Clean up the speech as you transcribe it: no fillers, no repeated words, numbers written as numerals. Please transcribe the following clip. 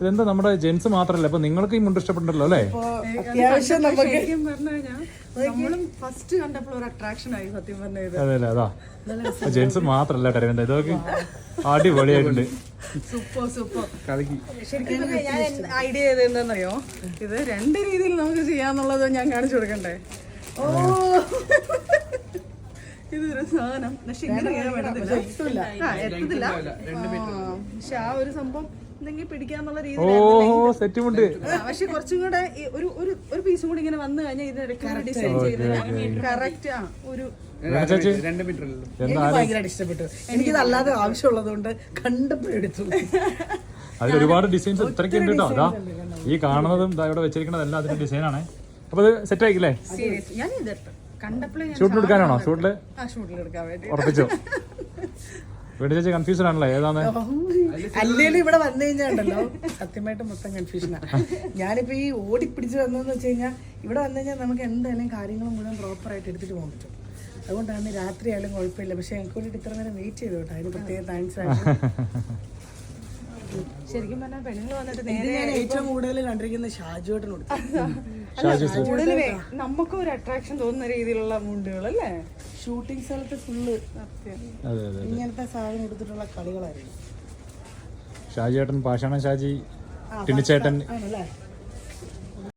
ഇതെന്താ നമ്മുടെ ജെൻസ് മാത്രല്ല, അപ്പൊ നിങ്ങൾക്ക് ഈ മുണ്ട് ഇഷ്ടപ്പെട്ടല്ലോ അല്ലേ? അത്യാവശ്യം നമ്മളും ഫസ്റ്റ് കണ്ടപ്പോൾ ഒരു അട്രാക്ഷൻ ആയി സത്യം പറഞ്ഞത്. അതെ അല്ലേ, അതാ ജെൻസ് മാത്രല്ല ടരവിന്ദ, ഇതൊക്കെ അടിപൊളിയായിട്ടുണ്ട്. Super super. ശരിക്കും ഞാൻ ഐഡിയ ചെയ്ത് എന്താണെന്നറിയോ, ഇത് 2 രീതിയിൽ നമുക്ക് ചെയ്യാന്നുള്ളത് ഞാൻ കാണിച്ചു കൊടുക്കണ്ടേ. ഓ ഇതൊരു സാധനം പക്ഷെ ഇങ്ങനെ എത്തത്തില്ല. പക്ഷെ ആ ഒരു സംഭവം എന്തെങ്കിലും പിടിക്കാന്നുള്ള രീതിയിൽ, പക്ഷെ കുറച്ചും കൂടെ ഒരു പീസും കൂടി ഇങ്ങനെ വന്നു കഴിഞ്ഞാൽ ഇതിനിടയ്ക്ക് ഡിസൈൻ ചെയ്ത് കറക്റ്റ് ഒരു ഭയങ്കരമായിട്ട് ഇഷ്ടപ്പെട്ടു. എനിക്കിത് അല്ലാതെ ആവശ്യമുള്ളതുകൊണ്ട് കണ്ടപ്പോഴെടുത്തു. അതിൽ ഒരുപാട് ഡിസൈൻസ് ഇത്രയ്ക്ക് ഉണ്ട് കേട്ടോ. അതാ ഈ കാണുന്നതും ഇവിടെ വെച്ചിരിക്കുന്നതെല്ലാം അതിന്റെ ഡിസൈനാണ്. അപ്പൊ ഇത് സെറ്റ് ആയിക്കില്ലേ? ഞാൻ കണ്ടപ്പോഴേ ഷൂട്ടിൽ എടുക്കാനാണോ? ഷൂട്ടിൽ എടുക്കാൻ വേണ്ടി ഉറപ്പിച്ചോ? വീട് ചേച്ചി കൺഫ്യൂഷൻ ആണല്ലേ ഏതാണ്? അല്ലേലും ഇവിടെ വന്നു കഴിഞ്ഞാണ്ടല്ലോ സത്യമായിട്ട് മൊത്തം കൺഫ്യൂഷനാണ്. ഞാനിപ്പോ ഈ ഓടിപ്പിടിച്ച് വന്നതെന്ന് വെച്ച് കഴിഞ്ഞാൽ ഇവിടെ വന്നു കഴിഞ്ഞാൽ നമുക്ക് എന്തായാലും കാര്യങ്ങളും മുഴുവൻ പ്രോപ്പറായിട്ട് എടുത്തിട്ട് പോകാൻ പറ്റും. അതുകൊണ്ടാണ് രാത്രി ആയാലും കുഴപ്പമില്ല. പക്ഷെ എനിക്ക് വേണ്ടിയിട്ട് ഇത്ര നേരം വെയിറ്റ് ചെയ്തു കേട്ടോ, അതിന് പ്രത്യേക താങ്ക്സ് ആണ്. ശരിക്കും പറഞ്ഞാൽ പെണ്ണുങ്ങൾ വന്നിട്ട് നേരെ ഞാൻ ഏറ്റവും കൂടുതൽ കണ്ടിരിക്കുന്ന ഷാജുവേട്ടനോട്. നമുക്കും ഒരു അട്രാക്ഷൻ തോന്നുന്ന രീതിയിലുള്ള മുണ്ടുകൾ അല്ലേ? ഷൂട്ടിംഗ് സ്ഥലത്ത് ഫുള്ള് ഇങ്ങനത്തെ സാധനം എടുത്തിട്ടുള്ള കളികളായിരുന്നു. ഷാജിയേട്ടൻ, പാഷാണ ഷാജി, ടിനിച്ചേട്ടൻ, ആണല്ലേ?